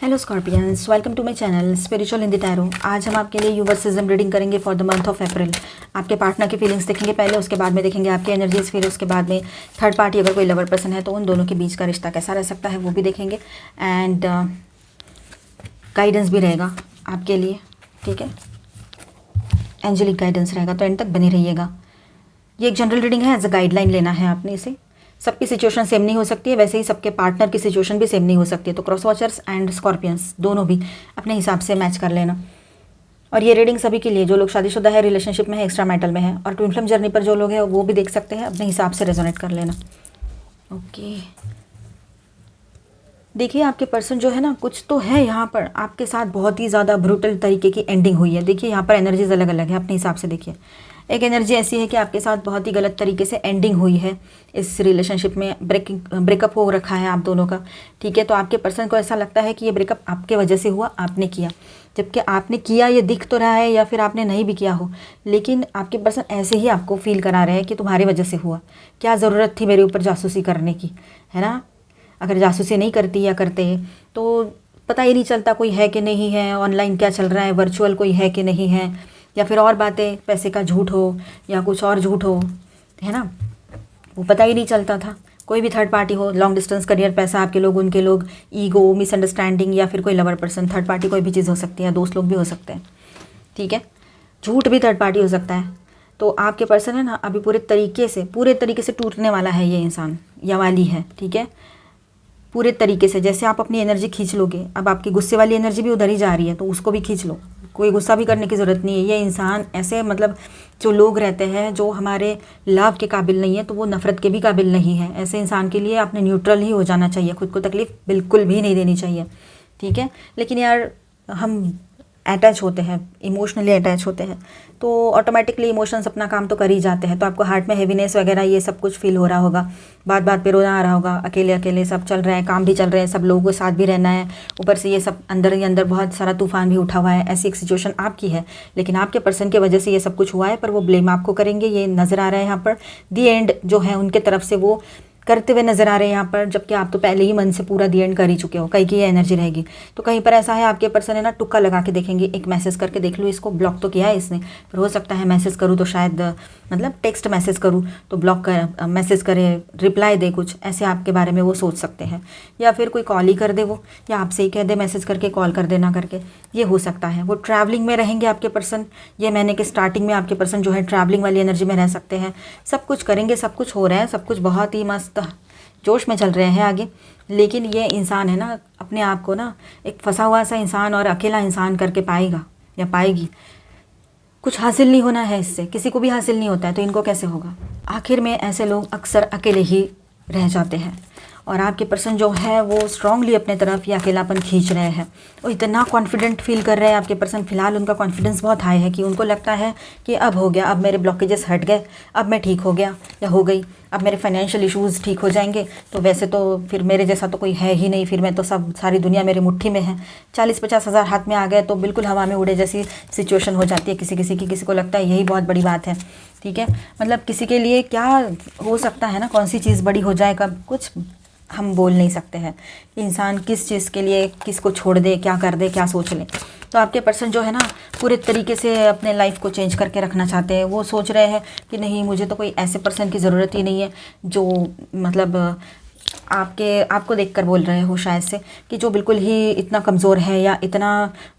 Hello Scorpions, welcome to my channel spiritual Hindi tarot. आज हम आपके लिए यूनिवर्सिज्म रीडिंग करेंगे for the month of April. आपके पार्टनर की फीलिंग्स देखेंगे पहले, उसके बाद में देखेंगे आपकी एनर्जीज, फिर उसके बाद में थर्ड पार्टी अगर कोई लवर पर्सन है तो उन दोनों के बीच का रिश्ता कैसा रह सकता है वो भी देखेंगे। एंड गाइडेंस भी रहेगा आपके लिए, ठीक है, एंजेलिक गाइडेंस रहेगा, तो एंड तक बने रहिएगा। ये एक जनरल रीडिंग है, एज अ गाइडलाइन लेना है आपने इसे। सबकी सिचुएशन सेम नहीं हो सकती है, वैसे ही सबके पार्टनर की सिचुएशन भी सेम नहीं हो सकती है, तो क्रॉस वॉचर्स एंड स्कॉर्पियंस दोनों भी अपने हिसाब से मैच कर लेना। और ये रीडिंग सभी के लिए, जो लोग शादीशुदा है, रिलेशनशिप में है, एक्स्ट्रा मैरिटल में है, और ट्विन फ्लेम जर्नी पर जो लोग हैं वो भी देख सकते हैं, अपने हिसाब से रेजोनेट कर लेना। ओके, देखिए आपके पर्सन जो है ना, कुछ तो है यहाँ पर आपके साथ बहुत ही ज़्यादा ब्रूटल तरीके की एंडिंग हुई है। देखिए यहाँ पर एनर्जीज अलग अलग है, अपने हिसाब से देखिए। एक एनर्जी ऐसी है कि आपके साथ बहुत ही गलत तरीके से एंडिंग हुई है इस रिलेशनशिप में, ब्रेकअप हो रखा है आप दोनों का, ठीक है। तो आपके पर्सन को ऐसा लगता है कि ये ब्रेकअप आपके वजह से हुआ, आपने किया, जबकि आपने किया ये दिख तो रहा है, या फिर आपने नहीं भी किया हो, लेकिन आपके पर्सन ऐसे ही आपको फील करा रहे हैं कि तुम्हारी वजह से हुआ। क्या ज़रूरत थी मेरे ऊपर जासूसी करने की, है ना। अगर जासूसी नहीं करती या करते तो पता ही नहीं चलता कोई है कि नहीं है, ऑनलाइन क्या चल रहा है, वर्चुअल कोई है कि नहीं है, या फिर और बातें, पैसे का झूठ हो या कुछ और झूठ हो, है ना, वो पता ही नहीं चलता था। कोई भी थर्ड पार्टी हो, लॉन्ग डिस्टेंस, करियर, पैसा, आपके लोग, उनके लोग, ईगो, मिसअंडरस्टैंडिंग, या फिर कोई लवर पर्सन, थर्ड पार्टी कोई भी चीज़ हो सकती है, दोस्त लोग भी हो सकते हैं, ठीक है। झूठ भी थर्ड पार्टी हो सकता है। तो आपके पर्सन है ना, अभी पूरे तरीके से टूटने वाला है ये इंसान या वाली है, ठीक है, पूरे तरीके से। जैसे आप अपनी एनर्जी खींच लोगे, अब आपकी गुस्से वाली एनर्जी भी उधर ही जा रही है, तो उसको भी खींच लो, कोई गुस्सा भी करने की ज़रूरत नहीं है। ये इंसान ऐसे, मतलब जो लोग रहते हैं जो हमारे लव के काबिल नहीं है, तो वो नफ़रत के भी काबिल नहीं है। ऐसे इंसान के लिए आपने न्यूट्रल ही हो जाना चाहिए, खुद को तकलीफ़ बिल्कुल भी नहीं देनी चाहिए, ठीक है। लेकिन यार हम अटैच होते हैं, इमोशनली अटैच होते हैं, तो ऑटोमेटिकली इमोशंस अपना काम तो कर ही जाते हैं। तो आपको हार्ट में हेवीनेस वगैरह ये सब कुछ फील हो रहा होगा, बात बात पे रोना आ रहा होगा, अकेले अकेले सब चल रहा है, काम भी चल रहे हैं, सब लोगों के साथ भी रहना है, ऊपर से ये सब अंदर ही अंदर बहुत सारा तूफान भी उठा हुआ है। ऐसी एक सिचुएशन आपकी है, लेकिन आपके पर्सन की वजह से ये सब कुछ हुआ है, पर वो ब्लेम आपको करेंगे, ये नज़र आ रहा है यहाँ पर। दी एंड जो है उनके तरफ से वो करते हुए नजर आ रहे हैं यहाँ पर, जबकि आप तो पहले ही मन से पूरा दी एंड कर ही चुके हो। कहीं की ये एनर्जी रहेगी, तो कहीं पर ऐसा है आपके पर्सन है ना, तुक्का लगा के देखेंगे, एक मैसेज करके देख लो, इसको ब्लॉक तो किया है इसने, पर हो सकता है मैसेज करूँ तो शायद, मतलब टेक्स्ट मैसेज करूँ तो ब्लॉक कर, मैसेज करे, रिप्लाई दे, कुछ ऐसे आपके बारे में वो सोच सकते हैं, या फिर कोई कॉल ही कर दे वो, या आपसे ही कह दे मैसेज करके, कॉल कर देना करके, ये हो सकता है। वो ट्रैवलिंग में रहेंगे आपके पर्सन, ये महीने के स्टार्टिंग में आपके पर्सन जो है ट्रैवलिंग वाली एनर्जी में रह सकते हैं। सब कुछ करेंगे, सब कुछ हो रहा है, सब कुछ बहुत ही मस्त जोश में चल रहे हैं आगे। लेकिन ये इंसान है ना, अपने आप को ना एक फंसा हुआ सा इंसान और अकेला इंसान करके पाएगा या पाएगी। कुछ हासिल नहीं होना है इससे, किसी को भी हासिल नहीं होता है, तो इनको कैसे होगा। आखिर में ऐसे लोग अक्सर अकेले ही रह जाते हैं, और आपके पर्सन जो है वो स्ट्रांगली अपने तरफ ये अकेलापन खींच रहे हैं। वो इतना कॉन्फिडेंट फील कर रहे हैं आपके पर्सन, फिलहाल उनका कॉन्फिडेंस बहुत हाई है कि उनको लगता है कि अब हो गया, अब मेरे ब्लॉकेजेस हट गए, अब मैं ठीक हो गया या हो गई, अब मेरे फाइनेंशियल इश्यूज़ ठीक हो जाएंगे, तो वैसे तो फिर मेरे जैसा तो कोई है ही नहीं, फिर मैं तो सब सारी दुनिया मेरी मुट्ठी में है। 40-50 हज़ार हाथ में आ गए तो बिल्कुल हवा में उड़े जैसी सिचुएशन हो जाती है किसी किसी की। किसी को लगता है यही बहुत बड़ी बात है, ठीक है। मतलब किसी के लिए क्या हो सकता है ना, कौन सी चीज़ बड़ी हो जाए, कब कुछ हम बोल नहीं सकते हैं कि इंसान किस चीज़ के लिए किसको छोड़ दे, क्या कर दे, क्या सोच ले। तो आपके पर्सन जो है ना, पूरे तरीके से अपने लाइफ को चेंज करके रखना चाहते हैं। वो सोच रहे हैं कि नहीं, मुझे तो कोई ऐसे पर्सन की ज़रूरत ही नहीं है जो, मतलब आपको देखकर बोल रहे हो शायद से, कि जो बिल्कुल ही इतना कमज़ोर है या इतना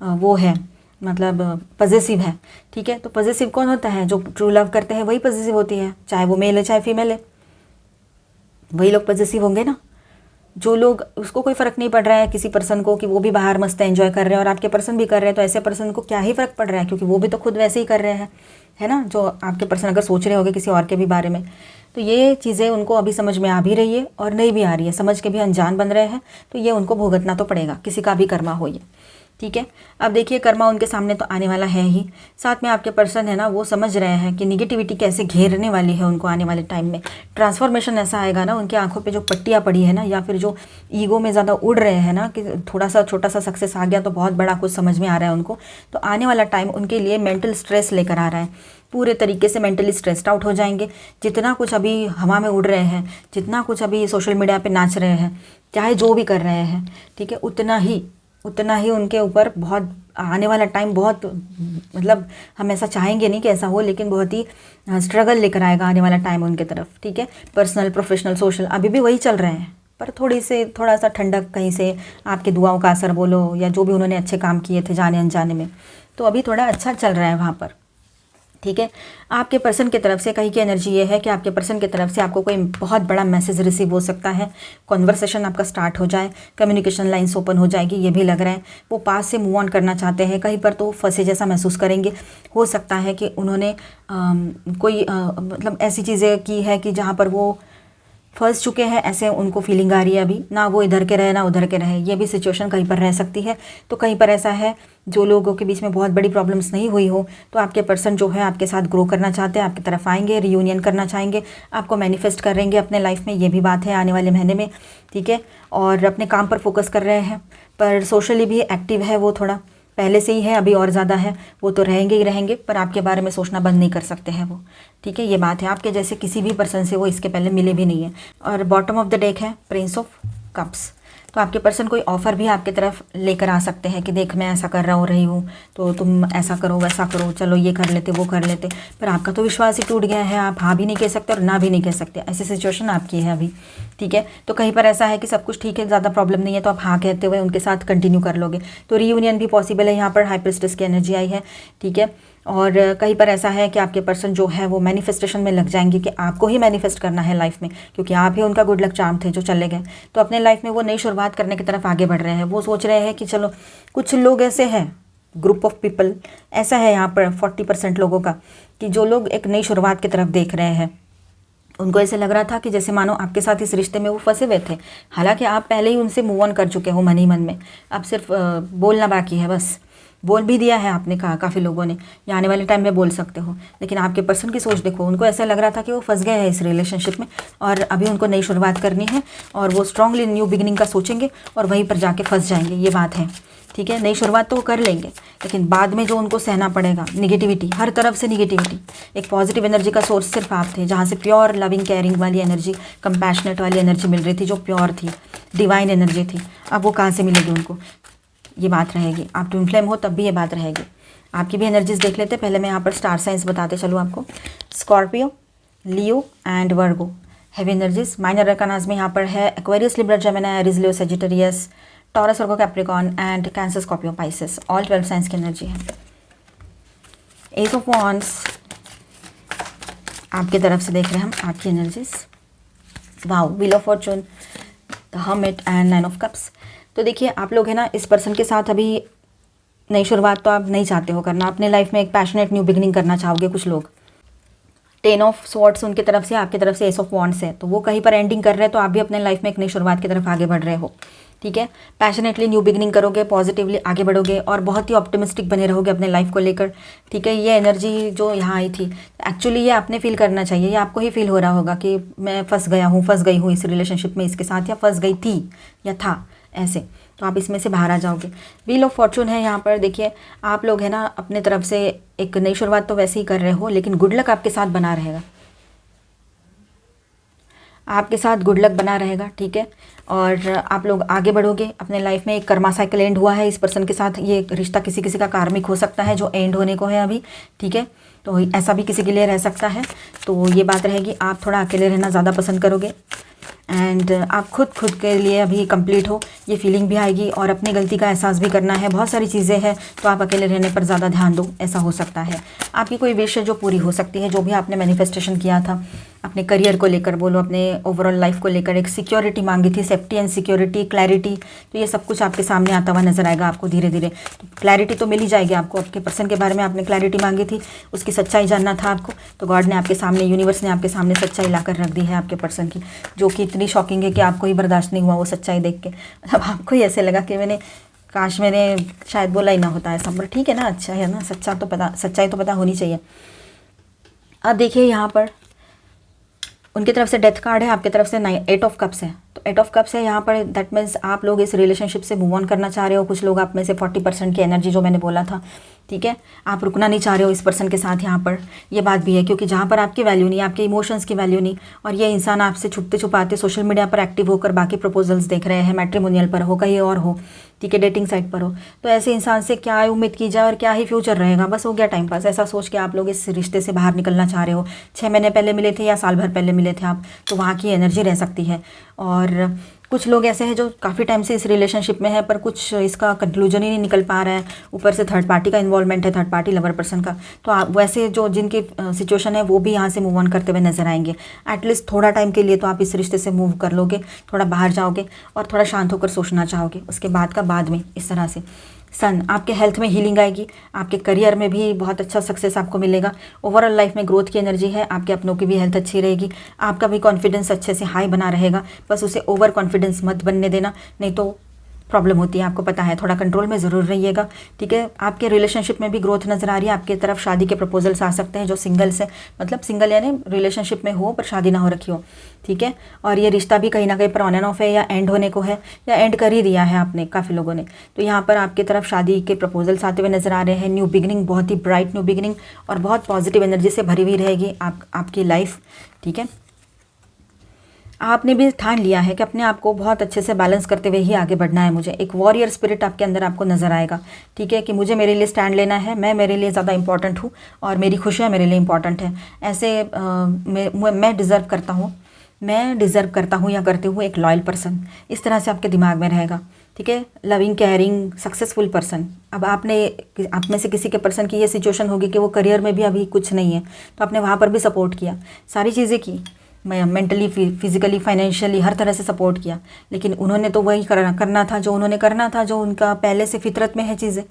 वो है, मतलब पॉजेसिव है, ठीक है। तो पॉजेसिव कौन होता है? जो ट्रू लव करते हैं वही पॉजेसिव होती है, चाहे वो मेल है चाहे फीमेल है, वही लोग पॉजेसिव होंगे ना। जो लोग, उसको कोई फ़र्क नहीं पड़ रहा है किसी पर्सन को कि वो भी बाहर मस्त एंजॉय कर रहे हैं और आपके पर्सन भी कर रहे हैं, तो ऐसे पर्सन को क्या ही फ़र्क पड़ रहा है, क्योंकि वो भी तो खुद वैसे ही कर रहे हैं, है ना। जो आपके पर्सन अगर सोच रहे होंगे किसी और के भी बारे में, तो ये चीज़ें उनको अभी समझ में आ भी रही है और नहीं भी आ रही है, समझ के भी अनजान बन रहे हैं, तो ये उनको भुगतना तो पड़ेगा, किसी का भी कर्मा हो ये, ठीक है। अब देखिए कर्मा उनके सामने तो आने वाला है ही, साथ में आपके पर्सन है ना, वो समझ रहे हैं कि निगेटिविटी कैसे घेरने वाली है उनको आने वाले टाइम में। ट्रांसफॉर्मेशन ऐसा आएगा ना, उनकी आंखों पे जो पट्टियाँ पड़ी है ना, या फिर जो ईगो में ज़्यादा उड़ रहे हैं ना, कि थोड़ा सा छोटा सा सक्सेस आ गया तो बहुत बड़ा कुछ समझ में आ रहा है उनको, तो आने वाला टाइम उनके लिए मेंटल स्ट्रेस लेकर आ रहा है। पूरे तरीके से मेंटली स्ट्रेस्ड आउट हो जाएंगे। जितना कुछ अभी हवा में उड़ रहे हैं, जितना कुछ अभी सोशल मीडिया पे नाच रहे हैं, चाहे जो भी कर रहे हैं, ठीक है, उतना ही उतना ही उनके ऊपर बहुत आने वाला टाइम बहुत, मतलब हम ऐसा चाहेंगे नहीं कि ऐसा हो, लेकिन बहुत ही स्ट्रगल लेकर आएगा आने वाला टाइम उनके तरफ, ठीक है। पर्सनल, प्रोफेशनल, सोशल अभी भी वही चल रहे हैं, पर थोड़ा सा ठंडक कहीं से, आपके दुआओं का असर बोलो या जो भी उन्होंने अच्छे काम किए थे जाने अनजाने में, तो अभी थोड़ा अच्छा चल रहा है वहाँ पर, ठीक है। आपके पर्सन की तरफ से कहीं की एनर्जी ये है कि आपके पर्सन की तरफ से आपको कोई बहुत बड़ा मैसेज रिसीव हो सकता है, कॉन्वर्सेशन आपका स्टार्ट हो जाए, कम्युनिकेशन लाइन्स ओपन हो जाएगी, ये भी लग रहा है। वो पास से मूव ऑन करना चाहते हैं, कहीं पर तो फंसे जैसा महसूस करेंगे। हो सकता है कि उन्होंने कोई मतलब ऐसी चीज़ें की है कि जहाँ पर वो फंस चुके हैं, ऐसे उनको फीलिंग आ रही है अभी, ना वो इधर के रहे ना उधर के रहे, ये भी सिचुएशन कहीं पर रह सकती है। तो कहीं पर ऐसा है, जो लोगों के बीच में बहुत बड़ी प्रॉब्लम्स नहीं हुई हो, तो आपके पर्सन जो है आपके साथ ग्रो करना चाहते हैं, आपकी तरफ आएंगे, रियूनियन करना चाहेंगे, आपको मैनिफेस्ट करेंगे अपने लाइफ में, ये भी बात है आने वाले महीने में, ठीक है। और अपने काम पर फोकस कर रहे हैं, पर सोशली भी एक्टिव है वो, थोड़ा पहले से ही है, अभी और ज़्यादा है, वो तो रहेंगे ही रहेंगे, पर आपके बारे में सोचना बंद नहीं कर सकते हैं वो, ठीक है। ये बात है, आपके जैसे किसी भी पर्सन से वो इसके पहले मिले भी नहीं है। और बॉटम ऑफ द डेक है प्रिंस ऑफ कप्स, तो आपके पर्सन कोई ऑफ़र भी आपकी तरफ लेकर आ सकते हैं कि देख मैं ऐसा कर रही हूँ तो तुम ऐसा करो वैसा करो, चलो ये कर लेते वो कर लेते, पर आपका तो विश्वास ही टूट गया है, आप हाँ भी नहीं कह सकते और ना भी नहीं कह सकते, ऐसी सिचुएशन आपकी है अभी, ठीक है। तो कहीं पर ऐसा है कि सब कुछ ठीक है, ज़्यादा प्रॉब्लम नहीं है, तो आप हाँ कहते हुए उनके साथ कंटिन्यू कर लोगे, तो रीयूनियन भी पॉसिबल है। यहाँ पर हाई प्रिस्टेस की एनर्जी आई है, ठीक है। और कहीं पर ऐसा है कि आपके पर्सन जो है वो मैनिफेस्टेशन में लग जाएंगे कि आपको ही मैनिफेस्ट करना है लाइफ में, क्योंकि आप ही उनका गुड लक चार्म थे जो चले गए। तो अपने लाइफ में वो नई शुरुआत करने की तरफ आगे बढ़ रहे हैं। वो सोच रहे हैं कि चलो, कुछ लोग ऐसे हैं, ग्रुप ऑफ पीपल ऐसा है यहाँ पर 40% लोगों का, कि जो लोग एक नई शुरुआत की तरफ देख रहे हैं। उनको ऐसे लग रहा था कि जैसे मानो आपके साथ इस रिश्ते में वो फंसे हुए थे, हालांकि आप पहले ही उनसे मूव ऑन कर चुके हो मन ही मन में, अब सिर्फ बोलना बाकी है, बस बोल भी दिया है आपने, कहा काफ़ी लोगों ने, या आने वाले टाइम में बोल सकते हो। लेकिन आपके पर्सन की सोच देखो, उनको ऐसा लग रहा था कि वो फंस गए हैं इस रिलेशनशिप में, और अभी उनको नई शुरुआत करनी है, और वो स्ट्रांगली न्यू बिगिनिंग का सोचेंगे और वहीं पर जाके फंस जाएंगे, ये बात है, ठीक है। नई शुरुआत तो वो कर लेंगे, लेकिन बाद में जो उनको सहना पड़ेगा निगेटिविटी, हर तरफ से निगेटिविटी। एक पॉजिटिव एनर्जी का सोर्स सिर्फ आप थे, जहाँ से प्योर लविंग केयरिंग वाली एनर्जी, कंपैशनेट वाली एनर्जी मिल रही थी, जो प्योर थी, डिवाइन एनर्जी थी। अब वो कहाँ से मिलेगी उनको, ये बात रहेगी। आप ट्विन फ्लेम हो तब भी ये बात रहेगी। आपकी भी एनर्जीज देख लेते, पहले मैं यहाँ पर स्टार साइंस बताते चलूँ आपको। Scorpio, Leo and Virgo heavy energies. Minor arcanas में यहाँ पर है Aquarius, Libra, Gemini, Aries, Leo, Sagittarius, Taurus, Virgo, Capricorn and Cancer, Scorpio, Pisces, all 12 signs की एनर्जी है। एस ऑफ वॉन्ड्स आपकी तरफ से देख रहे हैं हम, आपकी energies. Wow, wheel of fortune, the hermit and 9 of cups. तो देखिए, आप लोग है ना, इस पर्सन के साथ अभी नई शुरुआत तो आप नहीं चाहते हो करना, अपने लाइफ में एक पैशनेट न्यू बिगिनिंग करना चाहोगे कुछ लोग। 10 ऑफ स्वॉर्ड्स उनकी तरफ से, आपकी तरफ से एस ऑफ वॉन्ड्स है, तो वो कहीं पर एंडिंग कर रहे हैं, तो आप भी अपने लाइफ में एक नई शुरुआत की तरफ आगे बढ़ रहे हो, ठीक है। पैशनेटली न्यू बिगिनिंग करोगे, पॉजिटिवली आगे बढ़ोगे और बहुत ही ऑप्टिमिस्टिक बने रहोगे अपने लाइफ को लेकर, ठीक है। ये एनर्जी जो यहाँ आई थी, एक्चुअली ये आपने फील करना चाहिए, ये आपको ही फील हो रहा होगा कि मैं फंस गई हूँ इस रिलेशनशिप में इसके साथ, या फंस गई थी या था, ऐसे। तो आप इसमें से बाहर आ जाओगे। व्हील ऑफ फॉर्चून है यहाँ पर। देखिए, आप लोग है ना, अपने तरफ से एक नई शुरुआत तो वैसे ही कर रहे हो, लेकिन गुड लक आपके साथ बना रहेगा, आपके साथ गुड लक बना रहेगा, ठीक है। और आप लोग आगे बढ़ोगे अपने लाइफ में। एक कर्मा साइकिल एंड हुआ है इस पर्सन के साथ, ये रिश्ता किसी किसी का कार्मिक हो सकता है जो एंड होने को है अभी, ठीक है। तो ऐसा भी किसी के लिए रह सकता है। तो ये बात रहेगी, आप थोड़ा अकेले रहना ज़्यादा पसंद करोगे, एंड आप खुद के लिए अभी कंप्लीट हो, ये फीलिंग भी आएगी, और अपनी गलती का एहसास भी करना है। बहुत सारी चीज़ें हैं, तो आप अकेले रहने पर ज़्यादा ध्यान दो, ऐसा हो सकता है। आपकी कोई विश है जो पूरी हो सकती है, जो भी आपने मैनिफेस्टेशन किया था अपने करियर को लेकर बोलो, अपने ओवरऑल लाइफ को लेकर, एक सिक्योरिटी मांगी थी, सेफ्टी एंड सिक्योरिटी, क्लैरिटी, तो ये सब कुछ आपके सामने आता हुआ नजर आएगा आपको धीरे धीरे। तो क्लैरिटी तो मिल ही जाएगी आपको, आपके पर्सन के बारे में आपने क्लैरिटी मांगी थी, उसकी सच्चाई जानना था आपको, तो गॉड ने आपके सामने, यूनिवर्स ने आपके सामने सच्चाई लाकर रख दी है आपके पर्सन की, जो कि इतनी शॉकिंग है कि आपको ही बर्दाश्त नहीं हुआ वो सच्चाई देख के। मतलब आपको ही ऐसे लगा कि काश मैंने शायद बोला ही ना होता ऐसा, पर ठीक है ना, अच्छा है ना, सच्चाई तो पता होनी चाहिए। अब देखिए, यहाँ पर उनकी तरफ से डेथ कार्ड है, आपकी तरफ से 8 ऑफ कप्स है। तो 8 ऑफ कप्स है यहाँ पर, दैट मीन्स आप लोग इस रिलेशनशिप से मूव ऑन करना चाह रहे हो। कुछ लोग आप में से 40% की एनर्जी जो मैंने बोला था, ठीक है, आप रुकना नहीं चाह रहे हो इस पर्सन के साथ यहाँ पर, ये बात भी है, क्योंकि जहाँ पर आपकी वैल्यू नहीं, आपके इमोशंस की वैल्यू नहीं, और ये इंसान आपसे छुपते छुपाते सोशल मीडिया पर एक्टिव होकर बाकी प्रपोजल्स देख रहे हैं, मैट्रिमोनियल पर हो, कहीं और हो, ठीक है, डेटिंग साइट पर हो, तो ऐसे इंसान से क्या उम्मीद की जाए और क्या ही फ्यूचर रहेगा, बस हो गया टाइम पास, ऐसा सोच के आप लोग इस रिश्ते से बाहर निकलना चाह रहे हो। 6 महीने पहले मिले थे या साल भर पहले मिले थे आप, तो वहाँ की एनर्जी रह सकती है। और कुछ लोग ऐसे हैं जो काफ़ी टाइम से इस रिलेशनशिप में है, पर कुछ इसका कंक्लूजन ही नहीं निकल पा रहा है, ऊपर से थर्ड पार्टी का इन्वॉल्वमेंट है, थर्ड पार्टी लवर पर्सन का, तो आप वैसे जो जिनकी सिचुएशन है वो भी यहाँ से मूव ऑन करते हुए नजर आएंगे। एटलीस्ट थोड़ा टाइम के लिए तो आप इस रिश्ते से मूव कर लोगे, थोड़ा बाहर जाओगे और थोड़ा शांत होकर सोचना चाहोगे, उसके बाद का बाद में इस तरह से। सन, आपके हेल्थ में हीलिंग आएगी, आपके करियर में भी बहुत अच्छा सक्सेस आपको मिलेगा, ओवरऑल लाइफ में ग्रोथ की एनर्जी है, आपके अपनों की भी हेल्थ अच्छी रहेगी, आपका भी कॉन्फिडेंस अच्छे से हाई बना रहेगा, बस उसे ओवर कॉन्फिडेंस मत बनने देना, नहीं तो प्रॉब्लम होती है, आपको पता है, थोड़ा कंट्रोल में ज़रूर रहिएगा, ठीक है। आपके रिलेशनशिप में भी ग्रोथ नज़र आ रही है, आपकी तरफ शादी के प्रपोजल्स आ सकते हैं, जो सिंगल्स है, मतलब सिंगल यानी रिलेशनशिप में हो पर शादी ना हो रखी हो, ठीक है। और ये रिश्ता भी कहीं ना कहीं पर ऑन एंड ऑफ है, या एंड होने को है, या एंड कर ही दिया है आपने काफ़ी लोगों ने, तो यहाँ पर आपकी तरफ शादी के प्रपोजल्स आते हुए नज़र आ रहे हैं। न्यू बिगिनिंग, बहुत ही ब्राइट न्यू बिगिनिंग और बहुत पॉजिटिव एनर्जी से भरी हुई रहेगी आपकी लाइफ, ठीक है। आपने भी ठान लिया है कि अपने आप को बहुत अच्छे से बैलेंस करते हुए ही आगे बढ़ना है, मुझे एक वॉरियर स्पिरिट आपके अंदर आपको नज़र आएगा, ठीक है, कि मुझे मेरे लिए स्टैंड लेना है, मैं मेरे लिए ज़्यादा इंपॉर्टेंट हूँ और मेरी खुशियाँ मेरे लिए इंपॉर्टेंट है, ऐसे मैं डिज़र्व करता हूँ, मैं डिज़र्व करता हूँ या करती हूँ एक लॉयल पर्सन, इस तरह से आपके दिमाग में रहेगा, ठीक है। Loving, caring, successful person. अब आप में से किसी के पर्सन की ये सिचुएशन होगी कि वो करियर में भी अभी कुछ नहीं है, तो आपने वहाँ पर भी सपोर्ट किया, सारी चीज़ें की, मैं मेंटली, फिजिकली, फाइनेंशियली हर तरह से सपोर्ट किया, लेकिन उन्होंने तो वही करना था जो उन्होंने करना था, जो उनका पहले से फितरत में है चीज़ें।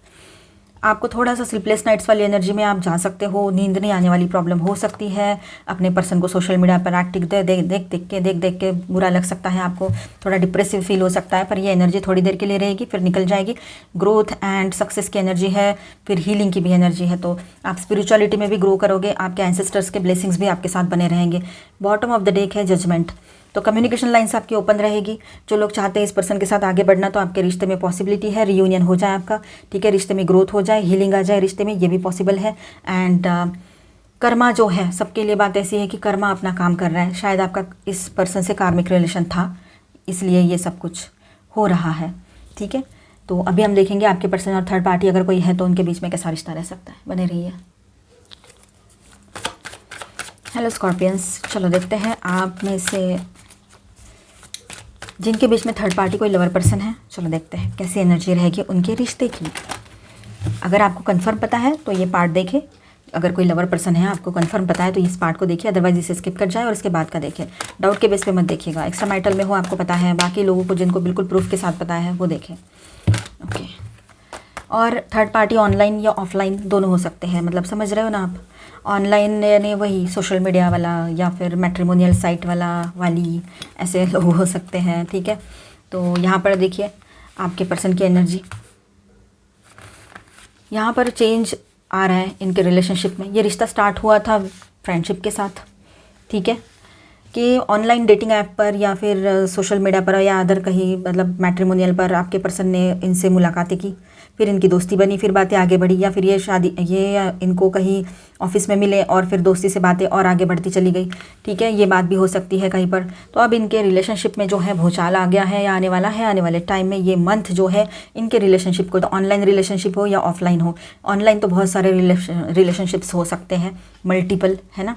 आपको थोड़ा सा स्लीपलेस नाइट्स वाली एनर्जी में आप जा सकते हो, नींद नहीं आने वाली प्रॉब्लम हो सकती है, अपने पर्सन को सोशल मीडिया पर एक्टिव देख के बुरा लग सकता है, आपको थोड़ा डिप्रेसिव फील हो सकता है, पर ये एनर्जी थोड़ी देर के लिए रहेगी, फिर निकल जाएगी। ग्रोथ एंड सक्सेस की एनर्जी है, फिर हीलिंग की भी एनर्जी है, तो आप स्पिरिचुअलिटी में भी ग्रो करोगे, आपके एंसेस्टर्स के ब्लेसिंग्स भी आपके साथ बने रहेंगे। बॉटम ऑफ द डेक है जजमेंट, तो कम्युनिकेशन लाइन्स आपकी ओपन रहेगी, जो लोग चाहते हैं इस पर्सन के साथ आगे बढ़ना, तो आपके रिश्ते में पॉसिबिलिटी है, रियूनियन हो जाए आपका, ठीक है, रिश्ते में ग्रोथ हो जाए, हीलिंग आ जाए रिश्ते में, ये भी पॉसिबल है। एंड कर्मा जो है, सबके लिए बात ऐसी है कि कर्मा अपना काम कर रहा है, शायद आपका इस पर्सन से कार्मिक रिलेशन था, इसलिए ये सब कुछ हो रहा है, ठीक है। तो अभी हम देखेंगे आपके पर्सन और थर्ड पार्टी अगर कोई है तो उनके बीच में कैसा रिश्ता रह सकता है, बने रहिए। हेलो स्कॉर्पियंस, चलो देखते हैं आप में से जिनके बीच में थर्ड पार्टी कोई लवर पर्सन है, चलो देखते हैं कैसी एनर्जी रहेगी उनके रिश्ते की। अगर आपको कंफर्म पता है तो ये पार्ट देखें, अगर कोई लवर पर्सन है आपको कंफर्म पता है तो इस पार्ट को देखिए, अदरवाइज इसे स्किप कर जाए और इसके बाद का देखिए, डाउट के बेस पे मत देखिएगा। एक्स्ट्रा मैरिटल में हो आपको पता है, बाकी लोगों को जिनको बिल्कुल प्रूफ के साथ पता है वो देखें, ओके। और थर्ड पार्टी ऑनलाइन या ऑफलाइन दोनों हो सकते हैं, मतलब समझ रहे हो ना आप, ऑनलाइन यानी वही सोशल मीडिया वाला या फिर मैट्रिमोनियल साइट वाली ऐसे लोग हो सकते हैं, ठीक है। तो यहाँ पर देखिए आपके पर्सन की एनर्जी, यहाँ पर चेंज आ रहा है इनके रिलेशनशिप में। ये रिश्ता स्टार्ट हुआ था फ्रेंडशिप के साथ, ठीक है, कि ऑनलाइन डेटिंग ऐप पर या फिर सोशल मीडिया पर या अदर कहीं, मतलब मैट्रिमोनियल पर आपके पर्सन ने इनसे मुलाकातें की, फिर इनकी दोस्ती बनी, फिर बातें आगे बढ़ी, या फिर ये इनको कहीं ऑफिस में मिले और फिर दोस्ती से बातें और आगे बढ़ती चली गई, ठीक है, ये बात भी हो सकती है कहीं पर। तो अब इनके रिलेशनशिप में जो है भूचाल आ गया है या आने वाला है, आने वाले टाइम में ये मंथ जो है इनके रिलेशनशिप को, तो ऑनलाइन रिलेशनशिप हो या ऑफलाइन हो, ऑनलाइन तो बहुत सारे रिलेशनशिप्स हो सकते हैं, मल्टीपल, है ना।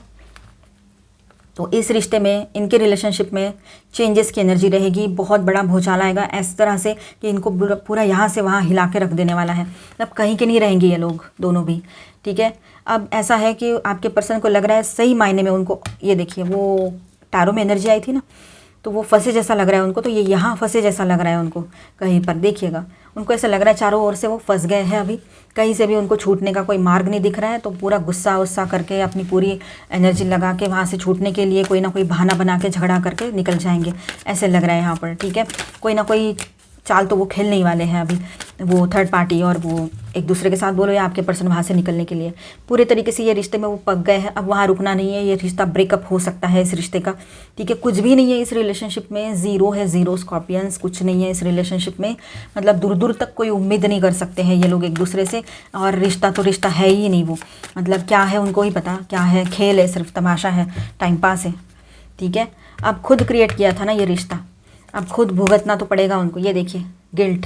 तो इस रिश्ते में, इनके रिलेशनशिप में चेंजेस की एनर्जी रहेगी, बहुत बड़ा भूचाल आएगा इस तरह से कि इनको पूरा यहाँ से वहाँ हिला के रख देने वाला है, मतलब कहीं के नहीं रहेंगे ये लोग दोनों भी, ठीक है। अब ऐसा है कि आपके पर्सन को लग रहा है सही मायने में उनको, ये देखिए वो टैरो में एनर्जी आई थी ना, तो वो फंसे जैसा लग रहा है उनको, तो ये यहाँ फंसे जैसा लग रहा है उनको कहीं पर, देखिएगा उनको ऐसा लग रहा है चारों ओर से वो फंस गए हैं, अभी कहीं से भी उनको छूटने का कोई मार्ग नहीं दिख रहा है, तो पूरा गुस्सा उस्सा करके अपनी पूरी एनर्जी लगा के वहाँ से छूटने के लिए कोई ना कोई बहाना बना के झगड़ा करके निकल जाएंगे, ऐसे लग रहा है यहाँ पर, ठीक है। कोई ना कोई चाल तो वो खेल नहीं वाले हैं अभी, वो थर्ड पार्टी और वो एक दूसरे के साथ बोलो या आपके पर्सन वहाँ से निकलने के लिए पूरे तरीके से ये रिश्ते में वो पक गए हैं। अब वहाँ रुकना नहीं है, ये रिश्ता ब्रेकअप हो सकता है इस रिश्ते का, ठीक है। कुछ भी नहीं है इस रिलेशनशिप में, ज़ीरो है, ज़ीरो स्कॉर्पियंस, कुछ नहीं है इस रिलेशनशिप में। मतलब दूर दूर तक कोई उम्मीद नहीं कर सकते हैं ये लोग एक दूसरे से, और रिश्ता तो रिश्ता है ही नहीं वो, मतलब क्या है उनको ही पता, क्या है, खेल है, सिर्फ तमाशा है, टाइम पास है, ठीक है। अब खुद क्रिएट किया था ना ये रिश्ता, अब खुद भुगतना तो पड़ेगा उनको। ये देखिए गिल्ट,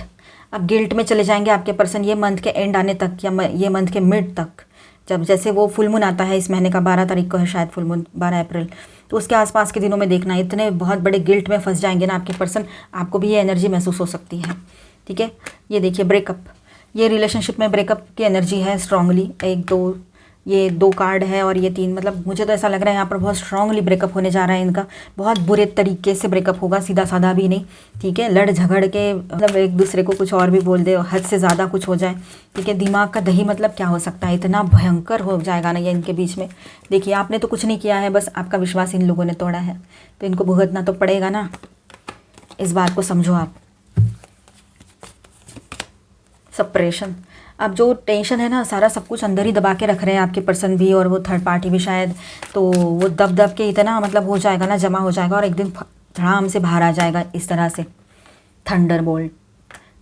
अब गिल्ट में चले जाएंगे आपके पर्सन ये मंथ के एंड आने तक या ये मंथ के मिड तक। जब जैसे वो फुल मून आता है इस महीने का 12 तारीख को है शायद फुल मून, 12 अप्रैल, तो उसके आसपास के दिनों में देखना इतने बहुत बड़े गिल्ट में फंस जाएंगे ना आपके पर्सन, आपको भी ये एनर्जी महसूस हो सकती है, ठीक है। ये देखिए ब्रेकअप, ये रिलेशनशिप में ब्रेकअप की एनर्जी है स्ट्रांगली, 1 2, ये 2 कार्ड है और ये 3, मतलब मुझे तो ऐसा लग रहा है यहाँ पर बहुत स्ट्रांगली ब्रेकअप होने जा रहा है इनका, बहुत बुरे तरीके से ब्रेकअप होगा, सीधा साधा भी नहीं, ठीक है। लड़ झगड़ के मतलब एक दूसरे को कुछ और भी बोल दे, हद से ज़्यादा कुछ हो जाए, ठीक है। दिमाग का दही मतलब क्या हो सकता है, इतना भयंकर हो जाएगा ना ये इनके बीच में। देखिए आपने तो कुछ नहीं किया है, बस आपका विश्वास इन लोगों ने तोड़ा है, तो इनको भुगतना तो पड़ेगा ना, इस बात को समझो आप। सप्रेशन, अब जो टेंशन है ना सारा सब कुछ अंदर ही दबा के रख रहे हैं आपके पर्सन भी और वो थर्ड पार्टी भी शायद, तो वो दब दब के इतना मतलब हो जाएगा ना, जमा हो जाएगा और एक दिन धड़ाम से बाहर आ जाएगा इस तरह से। थंडरबोल्ट,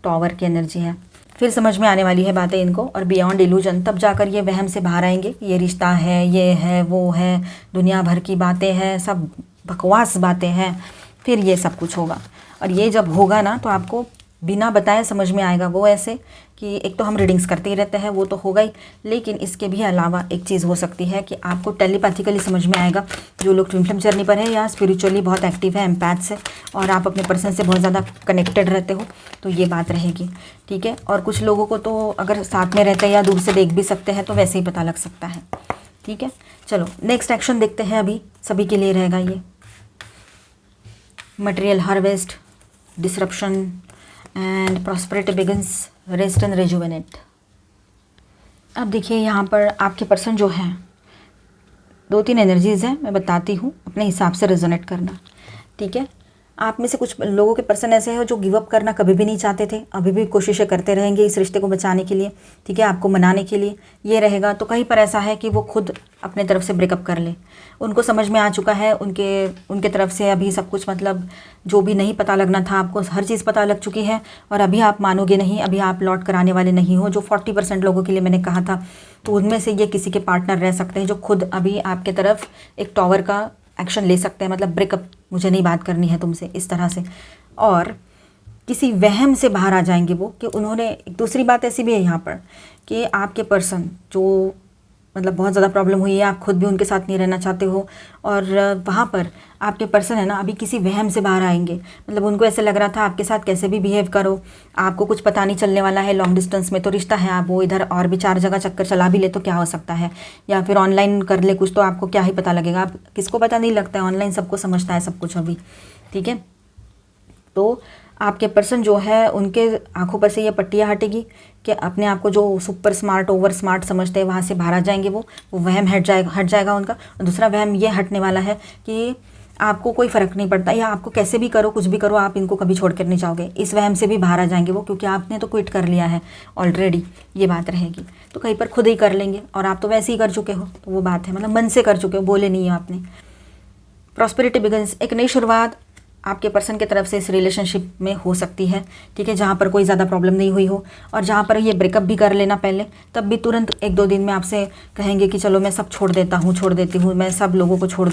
टॉवर की एनर्जी है, फिर समझ में आने वाली है बातें इनको, और बियॉन्ड इल्यूजन, तब जाकर ये वहम से बाहर आएंगे, ये रिश्ता है, ये है, वो है, दुनिया भर की बातें हैं, सब बकवास बातें हैं, फिर ये सब कुछ होगा। और ये जब होगा ना तो आपको बिना बताए समझ में आएगा। वो ऐसे कि एक तो हम रीडिंग्स करते ही रहते हैं, वो तो होगा ही, लेकिन इसके भी अलावा एक चीज़ हो सकती है कि आपको टेलीपैथिकली समझ में आएगा। जो लोग ट्विन फ्लेम जर्नी पर है या स्पिरिचुअली बहुत एक्टिव है, एम्पैथ्स है, और आप अपने पर्सन से बहुत ज़्यादा कनेक्टेड रहते हो, तो ये बात रहेगी, ठीक है। और कुछ लोगों को तो अगर साथ में रहते हैं या दूर से देख भी सकते हैं तो वैसे ही पता लग सकता है, ठीक है। चलो नेक्स्ट एक्शन देखते हैं, अभी सभी के लिए रहेगा ये। Material harvest, disruption and prosperity begins, rest and rejuvenate. अब देखिए यहाँ पर आपके पर्सन जो हैं, 2-3 एनर्जीज़ हैं, मैं बताती हूँ, अपने हिसाब से रेजोनेट करना, ठीक है। आप में से कुछ लोगों के पर्सन ऐसे हैं जो गिव अप करना कभी भी नहीं चाहते थे, अभी भी कोशिशें करते रहेंगे इस रिश्ते को बचाने के लिए, ठीक है, आपको मनाने के लिए ये रहेगा। तो कहीं पर ऐसा है कि वो खुद अपने तरफ से ब्रेकअप कर ले, उनको समझ में आ चुका है, उनके तरफ से अभी सब कुछ, मतलब जो भी नहीं पता लगना था आपको, हर चीज़ पता लग चुकी है, और अभी आप मानोगे नहीं, अभी आप लौट कर आने वाले नहीं हो। जो 40% लोगों के लिए मैंने कहा था, तो उनमें से ये किसी के पार्टनर रह सकते हैं जो खुद अभी आपके तरफ एक टॉवर का एक्शन ले सकते हैं, मतलब ब्रेकअप, मुझे नहीं बात करनी है तुमसे, इस तरह से। और किसी वहम से बाहर आ जाएंगे वो, कि उन्होंने, एक दूसरी बात ऐसी भी है यहाँ पर कि आपके पर्सन जो मतलब बहुत ज़्यादा प्रॉब्लम हुई है, आप खुद भी उनके साथ नहीं रहना चाहते हो, और वहाँ पर आपके पर्सन है ना अभी किसी वहम से बाहर आएंगे। मतलब उनको ऐसे लग रहा था आपके साथ कैसे भी बिहेव करो, आपको कुछ पता नहीं चलने वाला है, लॉन्ग डिस्टेंस में तो रिश्ता है, आप वो इधर और भी 4 जगह चक्कर चला भी ले तो क्या हो सकता है, या फिर ऑनलाइन कर ले कुछ तो आपको क्या ही पता लगेगा, आप किसको पता नहीं लगता है, ऑनलाइन सबको समझता है सब कुछ अभी, ठीक है। तो आपके पर्सन जो है उनके आंखों पर से ये पट्टियाँ हटेगी कि अपने आप को जो सुपर स्मार्ट, ओवर स्मार्ट समझते हैं, वहाँ से बाहर आ जाएंगे वो वहम हट जाएगा उनका। और दूसरा वहम ये हटने वाला है कि आपको कोई फ़र्क नहीं पड़ता, या आपको कैसे भी करो, कुछ भी करो, आप इनको कभी छोड़ कर नहीं जाओगे, इस वहम से भी बाहर आ जाएंगे वो, क्योंकि आपने तो क्विट कर लिया है ऑलरेडी, ये बात रहेगी। तो कहीं पर खुद ही कर लेंगे, और आप तो वैसे ही कर चुके हो, तो वो बात है, मतलब मन से कर चुके हो, बोले नहीं है आपने। प्रॉस्पेरिटी बिगिंस, एक नई शुरुआत आपके पर्सन की तरफ से इस रिलेशनशिप में हो सकती है, ठीक है, जहाँ पर कोई ज़्यादा प्रॉब्लम नहीं हुई हो, और जहाँ पर ये ब्रेकअप भी कर लेना पहले, तब भी तुरंत 1-2 दिन में आपसे कहेंगे कि चलो मैं सब छोड़ देती हूँ, मैं सब लोगों को छोड़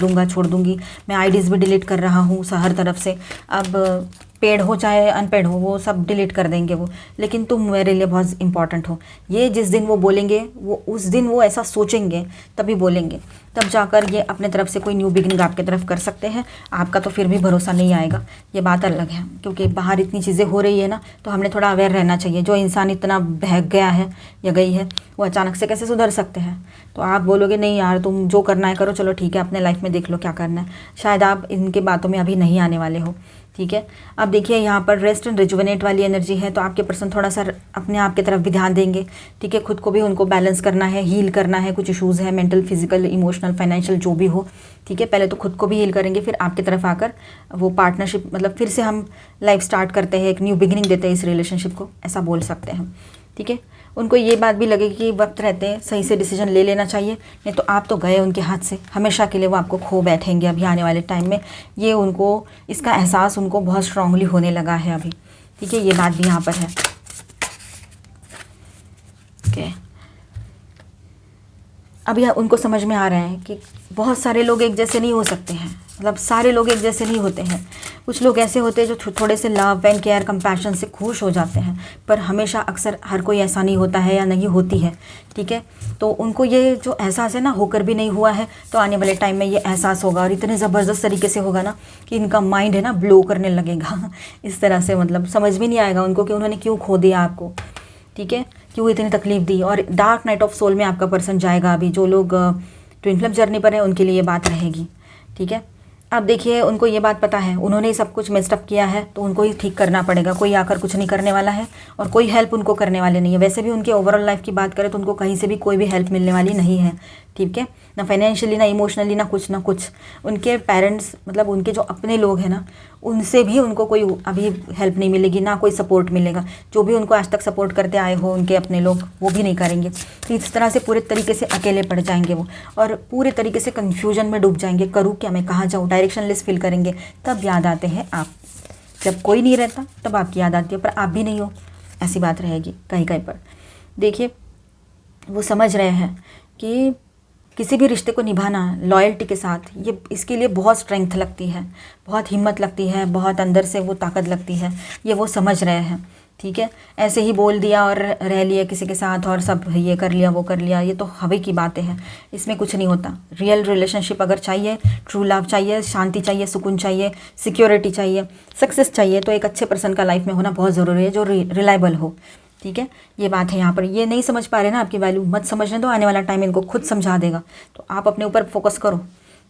दूँगी, मैं आईडीज़ भी डिलीट कर रहा हूँ हर तरफ से, अब पेड हो चाहे अनपेड हो, वो सब डिलीट कर देंगे वो, लेकिन तुम मेरे लिए बहुत इंपॉर्टेंट हो। ये जिस दिन वो बोलेंगे, वो उस दिन वो ऐसा सोचेंगे, तभी बोलेंगे, तब जाकर ये अपने तरफ से कोई न्यू बिगिनिंग आपके तरफ कर सकते हैं। आपका तो फिर भी भरोसा नहीं आएगा, ये बात अलग है, क्योंकि बाहर इतनी चीज़ें हो रही है ना, तो हमने थोड़ा अवेयर रहना चाहिए। जो इंसान इतना बहक गया है या गई है, वो अचानक से कैसे सुधर सकते हैं। तो आप बोलोगे नहीं यार तुम जो करना है करो, चलो ठीक है, अपने लाइफ में देख लो क्या करना है, शायद आप इनके बातों में अभी नहीं आने वाले हो, ठीक है। अब देखिए यहाँ पर रेस्ट एंड रिजुवेनेट वाली एनर्जी है, तो आपके पर्सन थोड़ा सा अपने आप की तरफ भी ध्यान देंगे, ठीक है, खुद को भी उनको बैलेंस करना है, हील करना है, कुछ इश्यूज़ है mental, physical, emotional, emotional, financial, जो भी हो, ठीक है। पहले तो खुद को भी हील करेंगे, फिर आपकी तरफ आकर वो पार्टनरशिप, मतलब फिर से हम लाइफ स्टार्ट करते हैं, एक न्यू बिगिनिंग देते हैं इस रिलेशनशिप को, ऐसा बोल सकते हैं, ठीक है। उनको ये बात भी लगेगी कि वक्त रहते हैं सही से डिसीजन ले लेना चाहिए, नहीं तो आप तो गए उनके हाथ से, हमेशा के लिए वो आपको खो बैठेंगे अभी आने वाले टाइम में। ये उनको, इसका एहसास उनको बहुत स्ट्रांगली होने लगा है अभी, ठीक है। ये बात भी यहाँ पर है, ओके। अभी उनको समझ में आ रहा है कि बहुत सारे लोग एक जैसे नहीं हो सकते हैं, मतलब सारे लोग एक जैसे नहीं होते हैं। कुछ लोग ऐसे होते हैं जो थोड़े से लव एंड केयर, कंपैशन से खुश हो जाते हैं, पर हमेशा अक्सर हर कोई ऐसा नहीं होता है या नहीं होती है, ठीक है। तो उनको ये जो एहसास है ना, होकर भी नहीं हुआ है, तो आने वाले टाइम में ये एहसास होगा और इतने ज़बरदस्त तरीके से होगा ना कि इनका माइंड है ना ब्लो करने लगेगा इस तरह से, मतलब समझ में नहीं आएगा उनको कि उन्होंने क्यों खो दिया आपको, ठीक है, क्यों इतनी तकलीफ दी। और डार्क नाइट ऑफ सोल में आपका पर्सन जाएगा अभी। जो लोग ट्विन फ्लेम जर्नी पर हैं उनके लिए ये बात रहेगी, ठीक है। अब देखिए उनको ये बात पता है, उन्होंने ही सब कुछ मेस्टअप किया है, तो उनको ही ठीक करना पड़ेगा। कोई आकर कुछ नहीं करने वाला है और कोई हेल्प उनको करने वाले नहीं है। वैसे भी उनके ओवरऑल लाइफ की बात करें तो उनको कहीं से भी कोई भी हेल्प मिलने वाली नहीं है, ठीक है। ना फाइनेंशियली, ना इमोशनली, ना कुछ। उनके पेरेंट्स, मतलब उनके जो अपने लोग हैं ना, उनसे भी उनको कोई अभी हेल्प नहीं मिलेगी, ना कोई सपोर्ट मिलेगा। जो भी उनको आज तक सपोर्ट करते आए हो उनके अपने लोग, वो भी नहीं करेंगे। तो इस तरह से पूरे तरीके से अकेले पड़ जाएंगे वो, और पूरे तरीके से कन्फ्यूजन में डूब जाएंगे। करूँ क्या मैं, कहाँ जाऊँ, डायरेक्शनलेस फील करेंगे। तब याद आते हैं आप, जब कोई नहीं रहता तब आपकी याद आती है, पर आप भी नहीं हो, ऐसी बात रहेगी कहीं कहीं पर। देखिए वो समझ रहे हैं कि किसी भी रिश्ते को निभाना लॉयल्टी के साथ, ये इसके लिए बहुत स्ट्रेंथ लगती है, बहुत हिम्मत लगती है, बहुत अंदर से वो ताकत लगती है। ये वो समझ रहे हैं, ठीक है। ऐसे ही बोल दिया और रह लिया किसी के साथ और सब ये कर लिया वो कर लिया, ये तो हवा की बातें हैं, इसमें कुछ नहीं होता। रियल रिलेशनशिप अगर चाहिए, ट्रू लव चाहिए, शांति चाहिए, सुकून चाहिए, सिक्योरिटी चाहिए, सक्सेस चाहिए, तो एक अच्छे पर्सन का लाइफ में होना बहुत ज़रूरी है, जो रिलायबल हो, ठीक है। ये बात है यहाँ पर। ये नहीं समझ पा रहे ना आपकी वैल्यू, मत समझने दो, आने वाला टाइम इनको खुद समझा देगा। तो आप अपने ऊपर फोकस करो,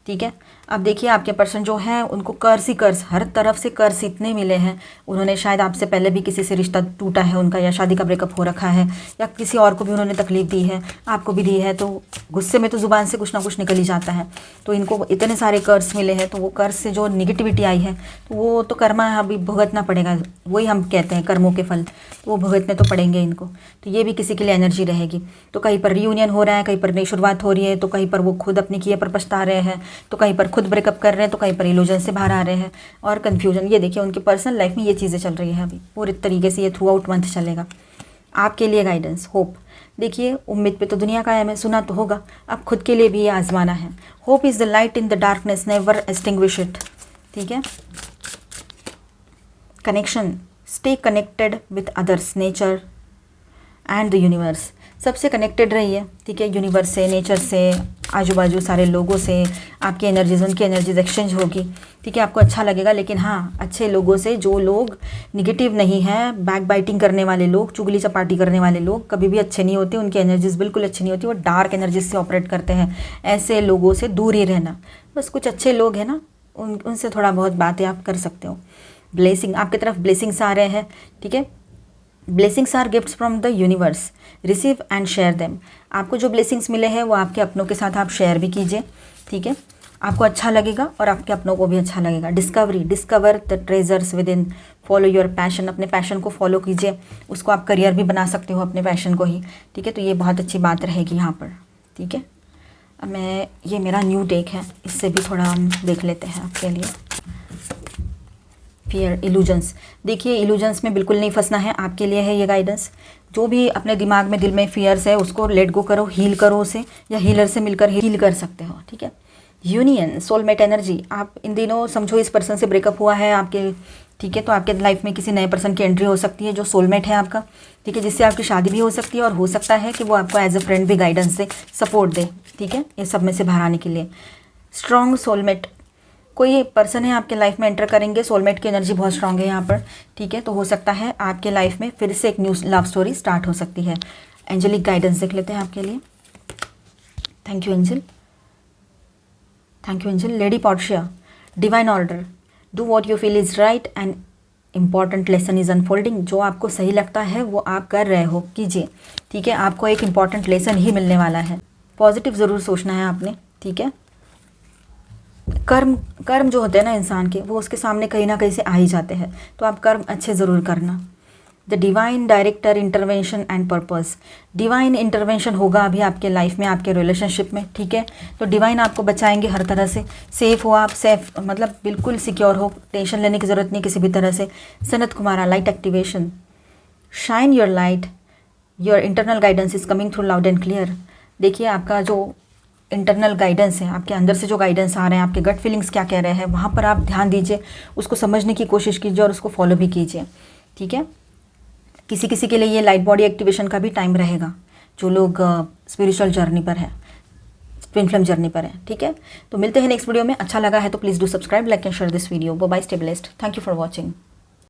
ठीक है। अब देखिए आपके पर्सन जो है उनको कर्ज ही कर्ज, हर तरफ से कर्ज इतने मिले हैं। उन्होंने शायद आपसे पहले भी किसी से रिश्ता टूटा है उनका, या शादी का ब्रेकअप हो रखा है, या किसी और को भी उन्होंने तकलीफ दी है, आपको भी दी है। तो गुस्से में तो ज़ुबान से कुछ ना कुछ निकल ही जाता है। तो इनको इतने सारे कर्ज मिले हैं, तो वो कर्ज से जो निगेटिविटी आई है, तो वो तो कर्मा अभी भुगतना पड़ेगा। वही हम कहते हैं कर्मों के फल, तो वो भुगतने तो पड़ेंगे इनको। तो ये भी किसी के लिए एनर्जी रहेगी। तो कहीं पर रीयूनियन हो रहा है, कहीं पर नई शुरुआत हो रही है, तो कहीं पर वो खुद अपने किए पर पछता रहे हैं, तो कहीं पर खुद ब्रेकअप कर रहे हैं, तो कहीं पर इल्यूजन से बाहर आ रहे हैं और कन्फ्यूजन। ये देखिए उनकी पर्सनल लाइफ में ये चीज़ें चल रही है अभी पूरे तरीके से। ये थ्रू आउट मंथ चलेगा आपके लिए गाइडेंस, होप। देखिए उम्मीद पे तो दुनिया कायम है, सुना तो होगा, अब खुद के लिए भी ये आजमाना है। Hope is the light in the darkness, never extinguish it, ठीक है। Connection, stay connected with others, nature and the universe. सबसे कनेक्टेड रहिए, ठीक है, यूनिवर्स से, नेचर से, आजू बाजू सारे लोगों से। आपकी एनर्जीज उनकी एनर्जीज एक्सचेंज होगी, ठीक है, आपको अच्छा लगेगा। लेकिन हाँ, अच्छे लोगों से, जो लोग निगेटिव नहीं है, बैक बाइटिंग करने वाले लोग, चुगली चपाटी करने वाले लोग कभी भी अच्छे नहीं होते, उनकी एनर्जीज बिल्कुल अच्छी नहीं होती, वो डार्क एनर्जीज से ऑपरेट करते हैं। ऐसे लोगों से दूर ही रहना। बस कुछ अच्छे लोग हैं ना, उनसे थोड़ा बहुत बातें आप कर सकते हो। ब्लेसिंग, आपकी तरफ ब्लेसिंग्स आ रहे हैं, ठीक है। Blessings are gifts from the universe, receive and share them. आपको जो ब्लेसिंग्स मिले हैं वो आपके अपनों के साथ आप शेयर भी कीजिए, ठीक है। आपको अच्छा लगेगा और आपके अपनों को भी अच्छा लगेगा। Discover the treasures with in, follow your passion. अपने पैशन को फॉलो कीजिए, उसको आप करियर भी बना सकते हो अपने पैशन को ही, ठीक है। तो ये बहुत अच्छी बात रहेगी यहाँ पर, ठीक है। अब ये मेरा न्यू टेक है, इससे भी थोड़ा हम देख लेते हैं आपके लिए। Fear, illusions. देखिए इल्यूजन्स में बिल्कुल नहीं फंसना है, आपके लिए है ये गाइडेंस। जो भी अपने दिमाग में, दिल में फियर्स है, उसको लेट गो करो, हील करो उसे, या हीलर से मिलकर हील कर सकते हो, ठीक है। Union, soulmate energy. आप इन दिनों समझो इस पर्सन से ब्रेकअप हुआ है आपके, ठीक है, तो आपके लाइफ में किसी नए पर्सन की एंट्री हो सकती है जो सोलमेट है आपका, ठीक है, जिससे आपकी शादी भी हो सकती है, और हो सकता है कि वो आपको एज अ फ्रेंड भी गाइडेंस से सपोर्ट दे, ठीक है, ये सब में से बाहर आने के लिए। स्ट्रॉन्ग सोलमेट, कोई पर्सन है आपके लाइफ में एंटर करेंगे, सोलमेट की एनर्जी बहुत स्ट्रांग है यहाँ पर, ठीक है। तो हो सकता है आपके लाइफ में फिर से एक न्यू लव स्टोरी स्टार्ट हो सकती है। एंजेलिक गाइडेंस देख लेते हैं आपके लिए। Thank you angel, thank you angel. Lady Portia, divine order, do what you feel is right and important lesson is unfolding. जो आपको सही लगता है वो आप कर रहे हो, कीजिए, ठीक है। आपको एक इम्पॉर्टेंट लेसन ही मिलने वाला है। पॉजिटिव ज़रूर सोचना है आपने, ठीक है। कर्म कर्म जो होते हैं ना इंसान के, वो उसके सामने कहीं ना कहीं से आ ही जाते हैं, तो आप कर्म अच्छे ज़रूर करना। The divine director intervention and purpose, divine intervention होगा अभी आपके लाइफ में, आपके रिलेशनशिप में, ठीक है। तो डिवाइन आपको बचाएंगे हर तरह से, सेफ हो आप, सेफ मतलब बिल्कुल सिक्योर हो, टेंशन लेने की ज़रूरत नहीं किसी भी तरह से। Sanat Kumara, light activation, shine your light, your internal guidance is coming through loud and clear. देखिए आपका जो इंटरनल गाइडेंस है, आपके अंदर से जो गाइडेंस आ रहे हैं, आपके गट फीलिंग्स क्या कह रहे हैं, वहाँ पर आप ध्यान दीजिए, उसको समझने की कोशिश कीजिए और उसको फॉलो भी कीजिए, ठीक है। किसी किसी के लिए ये लाइट बॉडी एक्टिवेशन का भी टाइम रहेगा, जो लोग स्पिरिचुअल जर्नी पर है, ट्विन फ्लेम जर्नी पर है, ठीक है। तो मिलते हैं नेक्स्ट वीडियो में। अच्छा लगा है तो please do subscribe, like and share this video. Bye bye, stay blessed, thank you for watching.